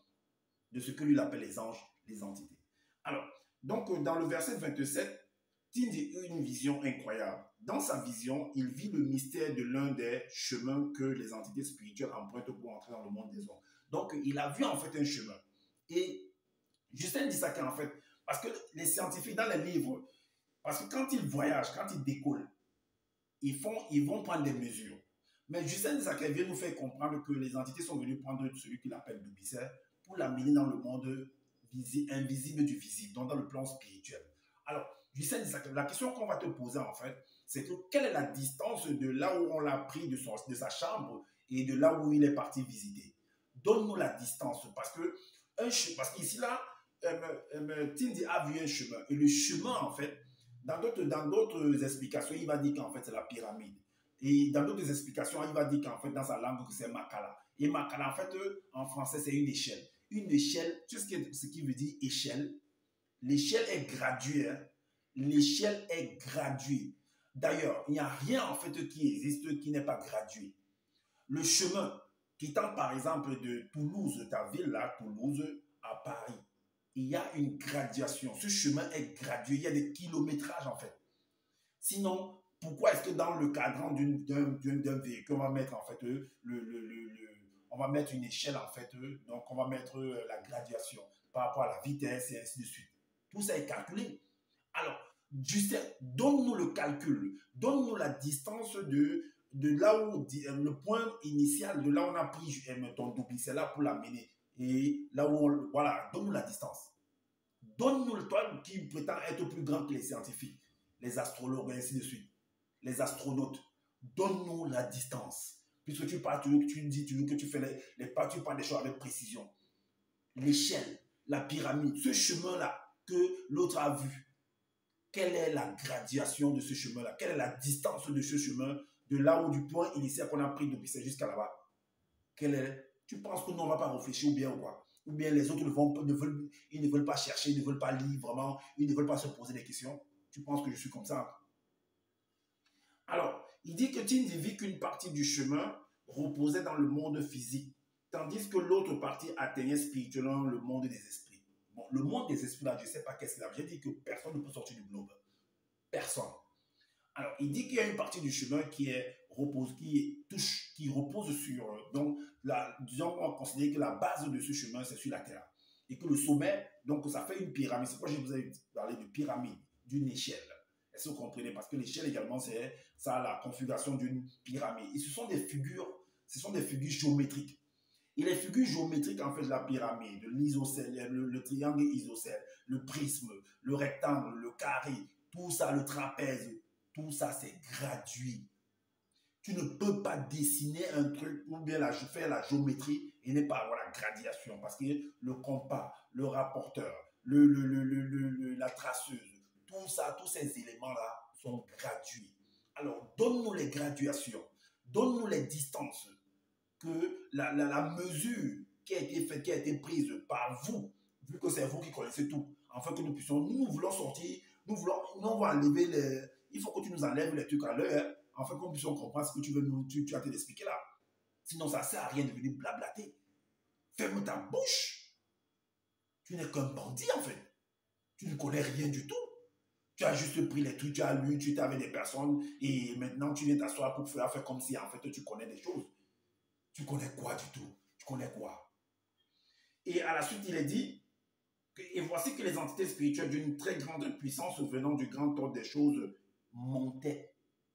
A: de ce que lui appelle les anges, les entités. Alors, donc dans le verset 27, Tindi a une vision incroyable. Dans sa vision, il vit le mystère de l'un des chemins que les entités spirituelles empruntent pour entrer dans le monde des hommes. Donc, il a vu en fait un chemin. Et Justin dit ça qu'en fait, parce que les scientifiques dans les livres, parce que quand ils voyagent, quand ils décollent, ils vont prendre des mesures. Mais Justin dit ça qu'il vient nous faire comprendre que les entités sont venues prendre celui qu'il appelle Dubisser pour l'amener dans le monde invisible du visible, donc dans le plan spirituel. Alors, Justin dit ça, la question qu'on va te poser en fait, c'est que quelle est la distance de là où on l'a pris de sa chambre et de là où il est parti visiter? Donne-nous la distance, parce qu'ici là, Tindi a vu un chemin. Et le chemin, en fait, dans d'autres explications, il va dire qu'en fait, c'est la pyramide. Et dans d'autres explications, il va dire qu'en fait, dans sa langue, c'est Makala. Et Makala, en fait, en français, c'est une échelle. Une échelle, tu sais ce qui veut dire échelle? L'échelle est graduée. Hein. L'échelle est graduée. D'ailleurs, il n'y a rien en fait qui existe qui n'est pas gradué. Le chemin quittant par exemple de Toulouse, ta ville là, Toulouse, à Paris, il y a une graduation. Ce chemin est gradué. Il y a des kilométrages en fait. Sinon, pourquoi est-ce que dans le cadran d'un véhicule, on va mettre en fait on va mettre une échelle en fait, donc on va mettre la graduation par rapport à la vitesse et ainsi de suite. Tout ça est calculé. Alors, donne-nous le calcul, donne-nous la distance de là où, le point initial, de là où on a pris, mettons, c'est là pour l'amener. Et là où voilà, donne-nous la distance. Donne-nous le toi qui prétend être plus grand que les scientifiques, les astrologues et ainsi de suite, les astronautes. Donne-nous la distance. Puisque tu parles, tu dis que tu fais les pas, tu parles des choses avec précision. L'échelle, la pyramide, ce chemin-là que l'autre a vu. Quelle est la graduation de ce chemin-là? Quelle est la distance de ce chemin, de là où du point initial qu'on a pris depuis jusqu'à là-bas? Tu penses que nous, on ne va pas réfléchir ou bien ou quoi? Ou bien les autres ils ne veulent pas chercher, ils ne veulent pas lire vraiment, ils ne veulent pas se poser des questions? Tu penses que je suis comme ça? Alors, il dit que tu ne vis qu'une partie du chemin reposait dans le monde physique, tandis que l'autre partie atteignait spirituellement le monde des esprits. Bon, le monde des esprits, là, je ne sais pas qu'est-ce qu'il a. J'ai dit que personne ne peut sortir du globe. Personne. Alors, il dit qu'il y a une partie du chemin qui repose sur... Donc, disons qu'on va considérer que la base de ce chemin, c'est sur la terre. Et que le sommet, donc ça fait une pyramide. C'est pourquoi je vous ai parlé de pyramide, d'une échelle. Est-ce que vous comprenez? Parce que l'échelle également, ça a la configuration d'une pyramide. Et ce sont des figures géométriques. Et les figures géométriques, en fait, de la pyramide, l'isocèle, le triangle isocèle, le prisme, le rectangle, le carré, tout ça, le trapèze, tout ça, c'est gradué. Tu ne peux pas dessiner un truc ou bien faire la géométrie et ne pas avoir la gradation. Parce que le compas, le rapporteur, la traceuse, tout ça, tous ces éléments-là sont gradués. Alors, donne-nous les graduations, donne-nous les distances, que la mesure qui a été faite, qui a été prise par vous, vu que c'est vous qui connaissez tout, afin que nous puissions, nous voulons sortir, nous on va enlever il faut que tu nous enlèves les trucs à l'heure, hein, afin que nous puissions comprendre ce que tu as te l'expliquer là. Sinon, ça ne sert à rien de venir blablater. Ferme ta bouche. Tu n'es qu'un bandit, en fait. Tu ne connais rien du tout. Tu as juste pris les trucs, tu as lu, tu étais avec des personnes, et maintenant tu viens t'asseoir pour faire comme si, en fait, tu connais des choses. Tu connais quoi du tout? Tu connais quoi? Et à la suite, il est dit, et voici que les entités spirituelles d'une très grande puissance venant du grand ordre des choses montaient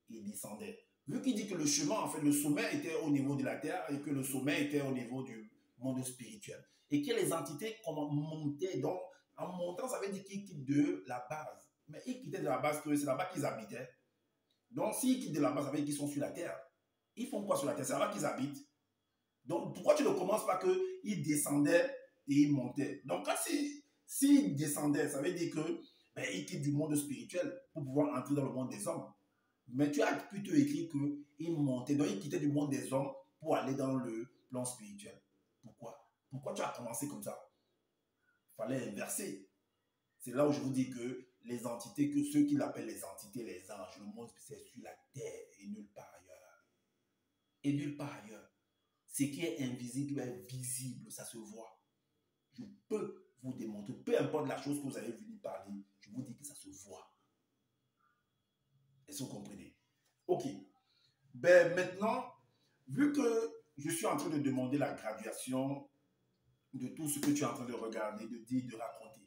A: et descendaient. Vu qu'il dit que le chemin, en fait, le sommet était au niveau de la terre et que le sommet était au niveau du monde spirituel. Et que les entités montaient, donc en montant, ça veut dire qu'ils quittent de la base. Mais ils quittaient de la base, que c'est là-bas qu'ils habitaient. Donc s'ils quittent de la base, ça veut dire qu'ils sont sur la terre. Ils font quoi sur la terre? C'est là-bas qu'ils habitent. Donc, pourquoi tu ne commences pas qu'ils descendaient et ils montaient? Donc, quand s'ils descendaient, ça veut dire qu'ils quittent du monde spirituel pour pouvoir entrer dans le monde des hommes. Mais tu as plutôt écrit qu'ils montaient. Donc, ils quittaient du monde des hommes pour aller dans le plan spirituel. Pourquoi? Pourquoi tu as commencé comme ça? Il fallait inverser. C'est là où je vous dis que les entités, que ceux qui l'appellent les entités, les anges, le monde, c'est sur la terre et nulle part ailleurs. Et nulle part ailleurs. Ce qui est invisible est visible, ça se voit. Je peux vous démontrer, peu importe la chose que vous avez venu parler, je vous dis que ça se voit. Est-ce que vous comprenez? Ok. Ben maintenant, vu que je suis en train de demander la graduation de tout ce que tu es en train de regarder, de dire, de raconter,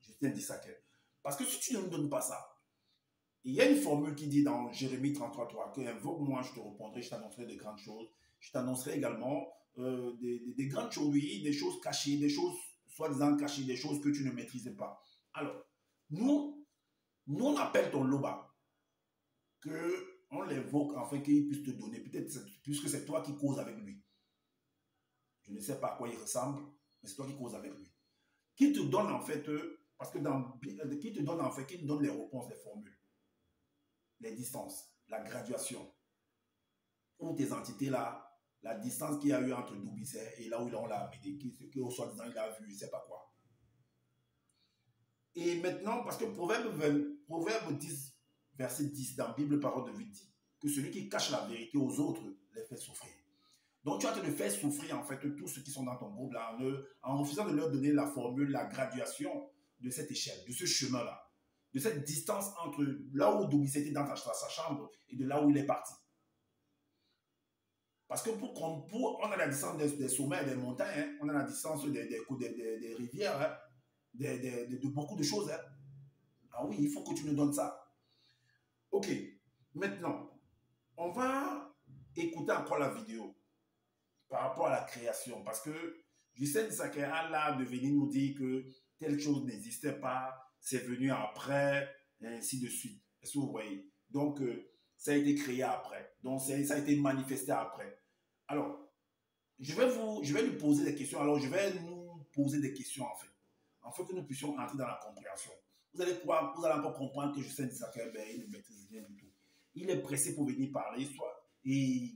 A: je tiens à dire ça. Parce que si tu ne me donnes pas ça, il y a une formule qui dit dans Jérémie 33:3 que invoque-moi, je te répondrai, je t'annoncerai de grandes choses. Je t'annoncerai également des grandes choses, oui, des choses cachées, des choses soi-disant cachées, des choses que tu ne maîtrisais pas. Alors, nous on appelle ton loba, qu'on l'évoque afin qu'il puisse te donner, peut-être puisque c'est toi qui causes avec lui. Je ne sais pas à quoi il ressemble, mais c'est toi qui causes avec lui. Qui te donne en fait, parce que qui te donne en fait, qui te donne les réponses, les formules, les distances, la graduation, ou tes entités là, la distance qu'il y a eu entre Doubisset et là où on l'a amené, ce que soi-disant il a vu, je ne sais pas quoi. Et maintenant, parce que Proverbe 10, verset 10, dans la Bible, parole de vie dit que celui qui cache la vérité aux autres les fait souffrir. Donc, tu as te faire souffrir, en fait, tous ceux qui sont dans ton groupe, là, en refusant de leur donner la formule, la graduation de cette échelle, de ce chemin-là, de cette distance entre là où Dobis était dans sa chambre et de là où il est parti. Parce que on a la distance des sommets et des montagnes, hein, on a la distance des rivières, hein, de beaucoup de choses. Hein. Ah oui, il faut que tu nous donnes ça. Ok, maintenant, on va écouter encore la vidéo par rapport à la création. Parce que Hussein Issaka a l'art de venir nous dire que telle chose n'existait pas, c'est venu après, et ainsi de suite. Est-ce que vous voyez? Donc, ça a été créé après. Donc, ça a été manifesté après. Alors, je vais lui poser des questions. Alors, je vais nous poser des questions, en fait. En fait, que nous puissions entrer dans la compréhension. Vous allez encore comprendre que Hussein Issaka, il ne maîtrise rien du tout. Il est pressé pour venir parler, et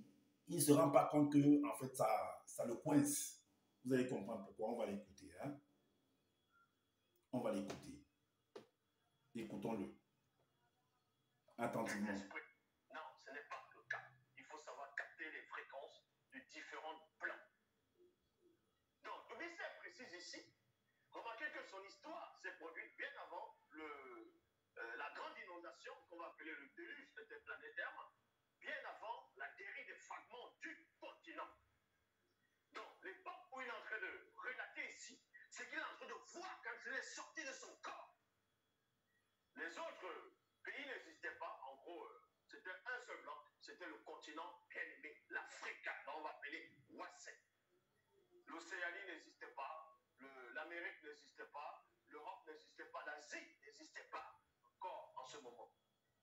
A: il ne se rend pas compte que, en fait, ça le coince. Vous allez comprendre pourquoi. On va l'écouter. Hein? On va l'écouter. Écoutons-le. Attentivement.
B: Non, ce n'est pas le cas. Il faut savoir capter les fréquences de différents plans. Donc, Obisset précise ici, remarquez que son histoire s'est produite bien avant la grande inondation qu'on va appeler le déluge interplanétaire, bien avant la dérive des fragments du continent. Donc, l'époque où il est en train de relater ici, c'est qu'il est en train de voir quand il est sorti de son corps. Les autres pays n'existaient pas. En gros, c'était un seul bloc. C'était le continent bien-aimé, l'Afrique, on va appeler Wassé. L'Océanie n'existait pas, l'Amérique n'existait pas, l'Europe n'existait pas, l'Asie n'existait pas encore en ce moment.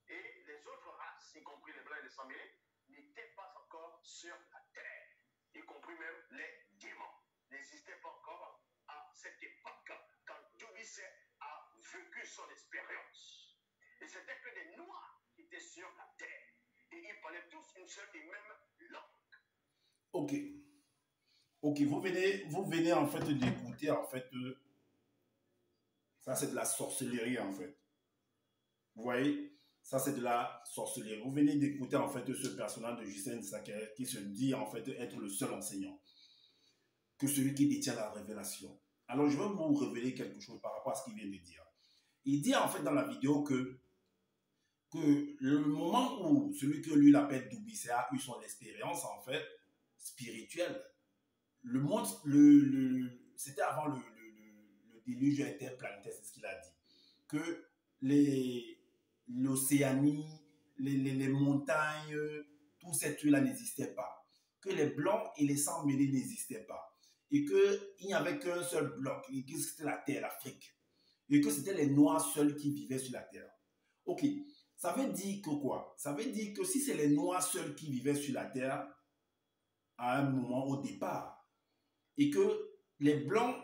B: Et les autres races, y compris les blancs et les sans-mêlés, n'étaient pas encore sur la terre, y compris même les démons, n'existaient pas encore à cette époque quand Dobisset a vécu son expérience. Et c'était que des noirs qui étaient sur la terre. Et ils parlaient tous une seule et même langue.
A: Ok. Ok, vous venez en fait d'écouter, en fait, ça c'est de la sorcellerie, en fait. Vous voyez? Ça, c'est de la sorcellerie. Vous venez d'écouter, en fait, ce personnage de Hussein Issaka qui se dit, en fait, être le seul enseignant. Que celui qui détient la révélation. Alors, je vais vous révéler quelque chose par rapport à ce qu'il vient de dire. Il dit, en fait, dans la vidéo que le moment où celui que lui l'appelle Dobisset a eu son expérience, en fait, spirituelle, le monde, c'était avant le déluge interplanétaire, c'est ce qu'il a dit. Que l'Océanie, les montagnes, tous ces trucs-là n'existaient pas. Que les blancs et les sans mêlés n'existaient pas. Et qu'il n'y avait qu'un seul bloc, et que c'était la terre, l'Afrique. Et que c'était les noirs seuls qui vivaient sur la terre. Ok, ça veut dire que quoi? Ça veut dire que si c'est les noirs seuls qui vivaient sur la terre, à un moment au départ, et que les blancs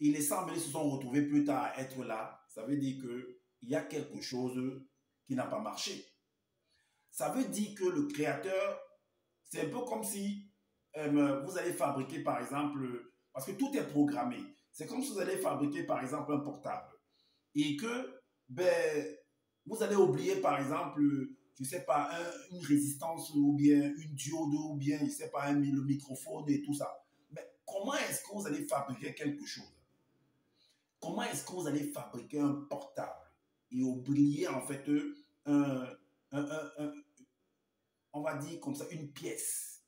A: et les sans-mêlés se sont retrouvés plus tard à être là, ça veut dire qu'il y a quelque chose qui n'a pas marché. Ça veut dire que le créateur, c'est un peu comme si vous allez fabriquer par exemple, parce que tout est programmé, c'est comme si vous allez fabriquer par exemple un portable et que vous allez oublier par exemple, je ne sais pas, une résistance ou bien une diode ou bien, je ne sais pas, le microphone et tout ça. Mais comment est-ce que vous allez fabriquer quelque chose? Comment est-ce que vous allez fabriquer un portable et oublier en fait on va dire comme ça, une pièce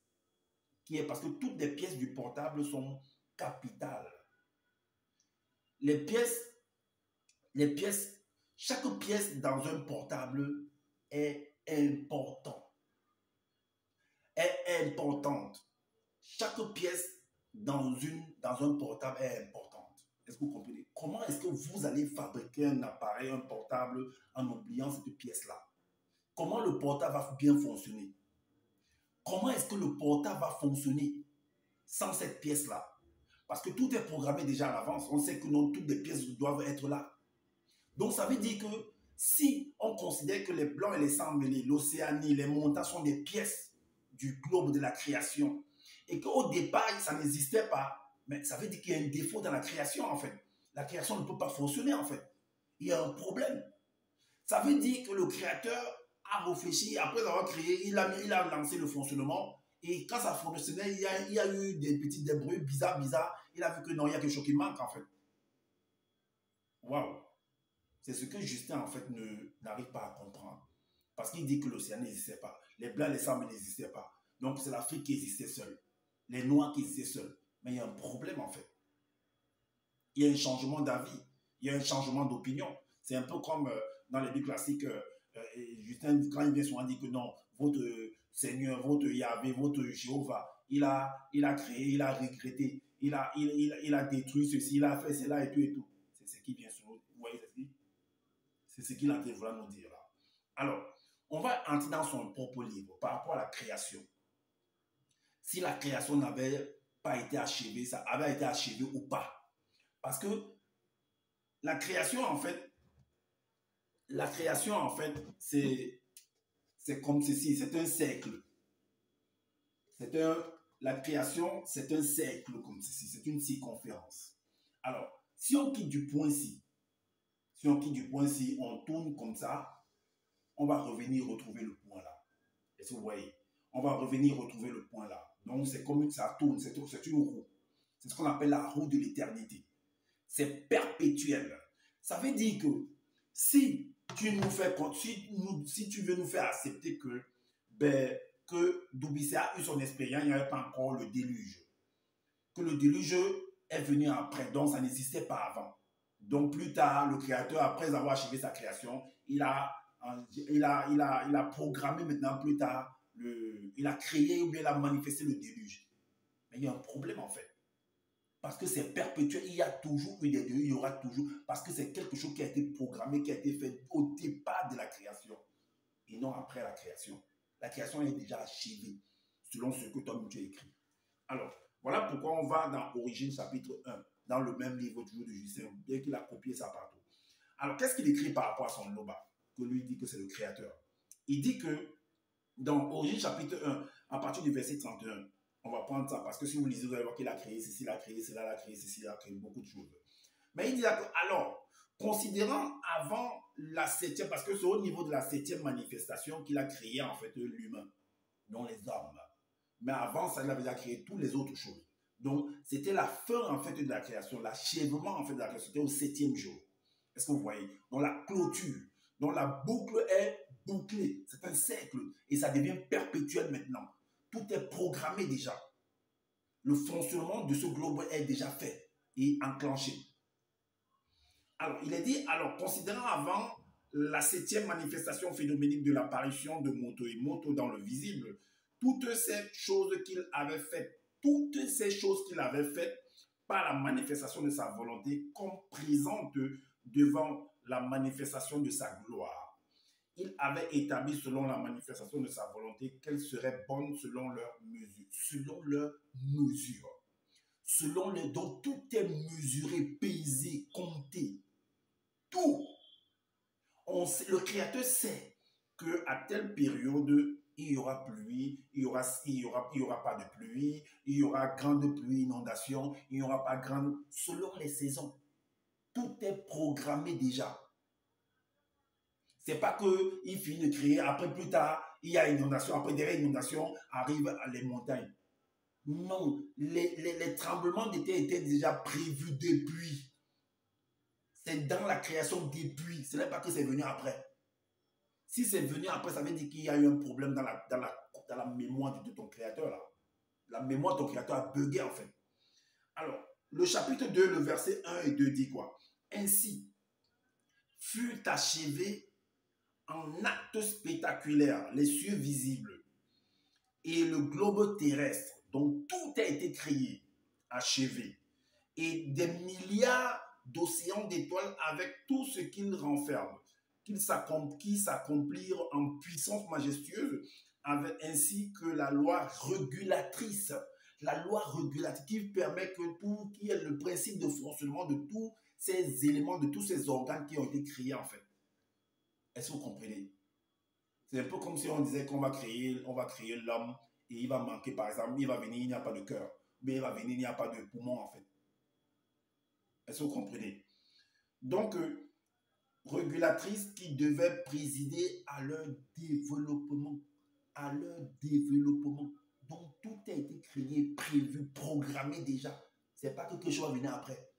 A: qui est parce que toutes les pièces du portable sont capitales. Les pièces, chaque pièce dans un portable est importante. Est importante. Chaque pièce dans un portable est importante. Est-ce que vous comprenez? Comment est-ce que vous allez fabriquer un appareil, un portable, en oubliant cette pièce-là? Comment le portable va bien fonctionner? Comment est-ce que le portable va fonctionner sans cette pièce-là? Parce que tout est programmé déjà à l'avance. On sait que non, toutes les pièces doivent être là. Donc, ça veut dire que si on considère que les blancs et les sans-mêlés, l'Océanie, les montagnes sont des pièces du globe de la création, et qu'au départ, ça n'existait pas, mais ça veut dire qu'il y a un défaut dans la création, en fait. La création ne peut pas fonctionner, en fait. il y a un problème. Ça veut dire que le créateur a réfléchi, après avoir créé, il a lancé le fonctionnement, et quand ça fonctionnait, il y a eu des petits débrouilles bizarres, il a vu que non, il y a quelque chose qui manque en fait. Waouh! C'est ce que Justin en fait n'arrive pas à comprendre. Parce qu'il dit que l'océan n'existait pas. Les blancs, les sables n'existaient pas. Donc c'est l'Afrique qui existait seule. Les noirs qui existaient seuls. Mais il y a un problème en fait. Il y a un changement d'avis. Il y a un changement d'opinion. C'est un peu comme dans les Bibles classiques, Justin, quand il vient souvent dire que non, votre Seigneur, votre Yahvé, votre Jéhovah, il a créé, il a regretté, il a détruit ceci, il a fait cela et tout et tout. C'est ce qui vient sur nous. Vous voyez ceci? C'est ce qu'il a été vouloir nous dire là. Alors, on va entrer dans son propre livre par rapport à la création. Si la création n'avait pas été achevée, ça avait été achevé ou pas. Parce que la création, en fait, c'est comme ceci, c'est un cercle. La création, c'est un cercle comme ceci, c'est une circonférence. Alors, si on quitte du point ci, on tourne comme ça, on va revenir retrouver le point là. Est-ce que vous voyez? On va revenir retrouver le point là. Donc, c'est comme ça tourne, c'est une roue. C'est ce qu'on appelle la roue de l'éternité. C'est perpétuel. Ça veut dire que si tu veux nous faire accepter que Doubissé a eu son expérience, il n'y avait pas encore le déluge. Que le déluge est venu après, donc ça n'existait pas avant. Donc plus tard, le créateur, après avoir achevé sa création, il a programmé maintenant plus tard, il a créé ou bien il a manifesté le déluge. Mais il y a un problème en fait. Parce que c'est perpétuel, il y a toujours eu des déluges, il y aura toujours, parce que c'est quelque chose qui a été programmé, qui a été fait au départ de la création, et non après la création. La création est déjà achevée, selon ce que toi-même tu as écrit. Alors, voilà pourquoi on va dans Origine chapitre 1, dans le même livre toujours de Justin, bien qu'il a copié ça partout. Alors, qu'est-ce qu'il écrit par rapport à son Loba, que lui dit que c'est le créateur? Il dit que dans Origine chapitre 1, à partir du verset 31, on va prendre ça, parce que si vous lisez, vous allez voir qu'il a créé ceci, il a créé cela, il a créé ceci, il a créé beaucoup de choses. Mais il dit alors, considérant avant la septième, parce que c'est au niveau de la septième manifestation qu'il a créé en fait l'humain, non les hommes. Mais avant ça, il avait déjà créé toutes les autres choses. Donc, c'était la fin en fait de la création, l'achèvement en fait de la création, c'était au septième jour. Est-ce que vous voyez? Donc, la clôture, donc la boucle est bouclée, c'est un cercle, et ça devient perpétuel maintenant. Tout est programmé déjà. Le fonctionnement de ce globe est déjà fait et enclenché. Alors, il est dit, alors, considérant avant la septième manifestation phénoménique de l'apparition de Moto et Moto dans le visible, toutes ces choses qu'il avait faites, par la manifestation de sa volonté, comme présente devant la manifestation de sa gloire. Il avait établi selon la manifestation de sa volonté qu'elles seraient bonnes selon leur mesure. Donc tout est mesuré, pesé, compté. Tout. Le Créateur sait qu'à telle période, il y aura pluie, il y aura pas de pluie, il y aura grande pluie, inondation, il n'y aura pas grande... Selon les saisons. Tout est programmé déjà. C'est pas qu'il finit de créer, après plus tard, il y a inondation, après derrière l'inondation, arrivent les montagnes. Non, les tremblements de terre étaient déjà prévus depuis. C'est dans la création depuis, ce n'est pas que c'est venu après. Si c'est venu après, ça veut dire qu'il y a eu un problème dans la mémoire de ton créateur là. La mémoire de ton créateur a bugué en fait. Alors, le chapitre 2, le verset 1 et 2 dit quoi? Ainsi fut achevé en acte spectaculaire, les cieux visibles et le globe terrestre, donc tout a été créé, achevé, et des milliards d'océans d'étoiles avec tout ce qu'ils renferment, qui s'accomplirent en puissance majestueuse, avec ainsi que la loi régulatrice qui permet que tout, qui est le principe de fonctionnement de tous ces éléments, de tous ces organes qui ont été créés en fait. Est-ce que vous comprenez? C'est un peu comme si on disait qu'on va créer l'homme et il va manquer, par exemple, il va venir, il n'y a pas de cœur. Mais il va venir, il n'y a pas de poumon, en fait. Est-ce que vous comprenez? Donc, régulatrices qui devaient présider à leur développement. À leur développement. Donc, tout a été créé, prévu, programmé déjà. Ce n'est pas que quelque chose va venir après.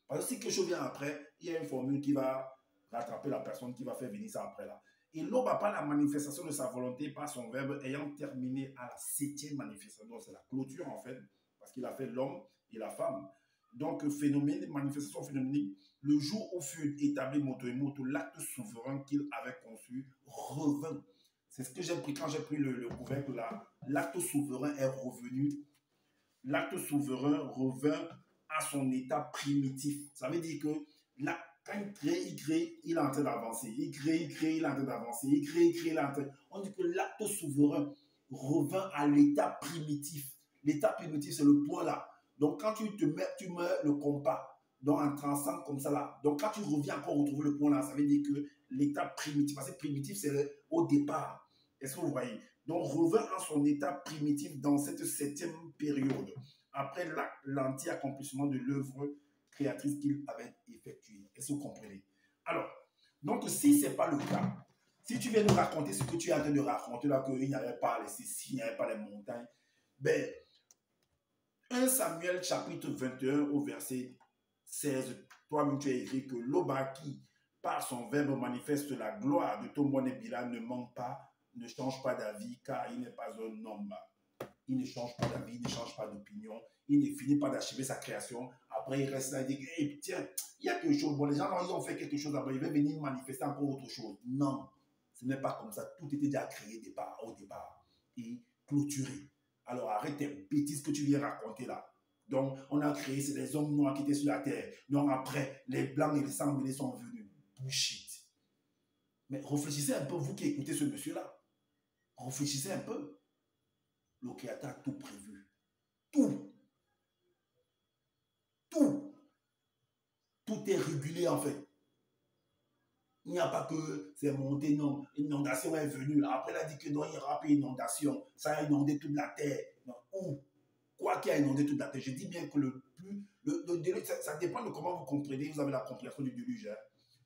A: Parce que si quelque chose vient après, il y a une formule qui va rattraper la personne qui va faire venir ça après là. Et l'homme n'a pas la manifestation de sa volonté par son verbe ayant terminé à la 7e manifestation. C'est la clôture en fait, parce qu'il a fait l'homme et la femme. Donc, phénomène, manifestation phénoménique, le jour où fut établi moto et moto, l'acte souverain qu'il avait conçu revint. C'est ce que j'ai pris quand j'ai pris le couvercle là. L'acte souverain est revenu. L'acte souverain revint à son état primitif. Ça veut dire que là, quand il crée, il est en train d'avancer. Il crée, il est en train d'avancer. Il crée, il est en train. On dit que l'acte souverain revint à l'état primitif. L'état primitif, c'est le point là. Donc, quand tu mets le compas, donc en traçant comme ça là. Donc, quand tu reviens encore retrouver le point là, ça veut dire que l'état primitif, parce que primitif, c'est au départ. Est-ce que vous voyez? Donc, revint à son état primitif dans cette 7e période, après l'entier accomplissement de l'œuvre créatrice qu'il avait effectuée. Est-ce que vous comprenez? Alors, donc, si ce n'est pas le cas, si tu viens nous raconter ce que tu es en train de raconter là, qu'il n'y avait pas les Sicilies, il n'y avait pas les montagnes, ben, 1 Samuel chapitre 21 au verset 16, toi-même tu as écrit que l'Obaki, par son verbe manifeste la gloire de Tombouane Bila, ne manque pas, ne change pas d'avis, car il n'est pas un homme. Il ne change pas d'avis, il ne change pas d'opinion, il ne finit pas d'achever sa création. Après, il reste là et dit, hey, tiens, il y a quelque chose. Bon, les gens, ils ont fait quelque chose là-bas, ils vont venir manifester encore autre chose. Non, ce n'est pas comme ça. Tout était déjà créé au départ et clôturé. Alors, arrête tes bêtises que tu viens raconter là. Donc, on a créé, c'est les hommes noirs qui étaient sur la terre. Donc, après, les blancs et les sanguinés sont venus. Bullshit. Mais réfléchissez un peu, vous qui écoutez ce monsieur-là. Réfléchissez un peu. Le Créateur a tout prévu. Tout. Tout. Tout est régulé en fait. Il n'y a pas que c'est monté, non. L'inondation est venue. Après, il a dit que non, il n'y aura pas d'inondation. Ça a inondé toute la terre. Non. Où? Quoi qui a inondé toute la terre? Je dis bien que le déluge, ça dépend de comment vous comprenez. Vous avez la compréhension du déluge. Hein.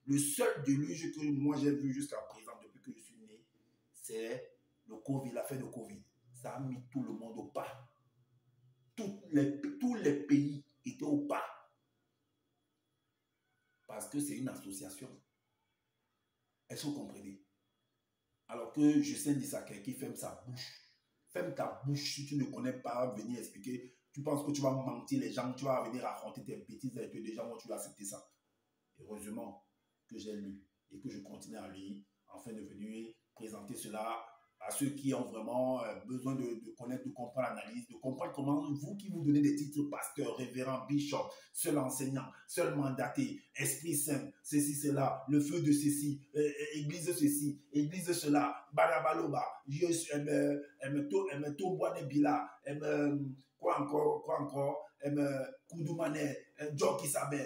A: Le seul déluge que moi j'ai vu jusqu'à présent, depuis que je suis né, c'est le Covid, l'affaire de Covid. Ça a mis tout le monde au pas. Tous les pays étaient au pas. Parce que c'est une association. Est-ce que vous comprenez? Alors que Justin Dissaker qui ferme sa bouche. Ferme ta bouche si tu ne connais pas, venir expliquer. Tu penses que tu vas mentir les gens, tu vas venir raconter tes bêtises et que les gens vont tu vas accepter ça. Heureusement que j'ai lu et que je continue à lire afin de venir présenter cela à ceux qui ont vraiment besoin de connaître, de comprendre l'analyse, de comprendre comment vous qui vous donnez des titres pasteur, révérend, bishop, seul enseignant, seul mandaté, esprit saint, ceci, cela, le feu de ceci, église ceci, église cela, barabaloba, Tombouane Bila, quoi encore, Koudoumane, Djoki Sabe,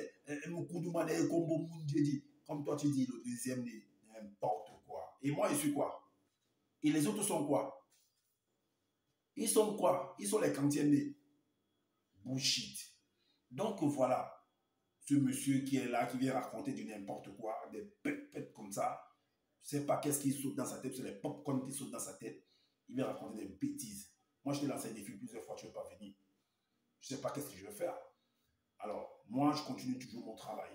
A: Koudoumane, Kombo Moundjedi, comme toi tu dis, le deuxième, n'importe quoi. Et moi, je suis quoi? Et les autres sont quoi? Ils sont quoi? Ils sont les quantièmes. Bullshit. Donc voilà, ce monsieur qui est là, qui vient raconter du n'importe quoi, des pètes comme ça. Je ne sais pas qu'est-ce qui saute dans sa tête, c'est les pop-corn qui sautent dans sa tête. Il vient raconter des bêtises. Moi, je t'ai lancé un défi plusieurs fois, tu ne veux pas venir. Je ne sais pas qu'est-ce que je vais faire. Alors, moi, je continue toujours mon travail.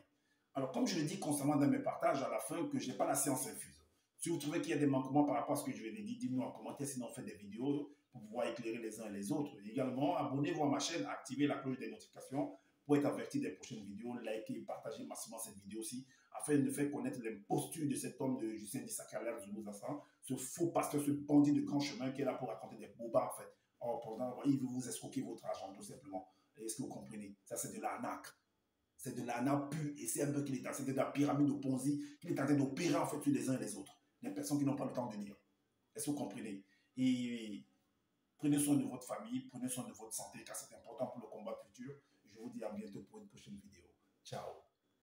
A: Alors, comme je le dis constamment dans mes partages, à la fin, que je n'ai pas la science infuse. Si vous trouvez qu'il y a des manquements par rapport à ce que je vais dire, dites-nous en commentaire, sinon on fait des vidéos pour pouvoir éclairer les uns et les autres. Et également, abonnez-vous à ma chaîne, activez la cloche des notifications pour être averti des prochaines vidéos. Likez et partagez massivement cette vidéo aussi, afin de faire connaître l'imposture de cet homme de Justin Dissaker Zoumouzassan, ce faux pasteur, ce bandit de grand chemin qui est là pour raconter des bobards en fait. Pendant, il veut vous escroquer votre argent tout simplement. Est-ce que vous comprenez? Ça, c'est de l'arnaque. C'est de l'arnaque pure. Et c'est un peu qu'il est en train de la pyramide de Ponzi, qu'il est en train d'opérer en fait sur les uns et les autres. Les personnes qui n'ont pas le temps de lire. Est-ce que vous comprenez? Et prenez soin de votre famille, prenez soin de votre santé, car c'est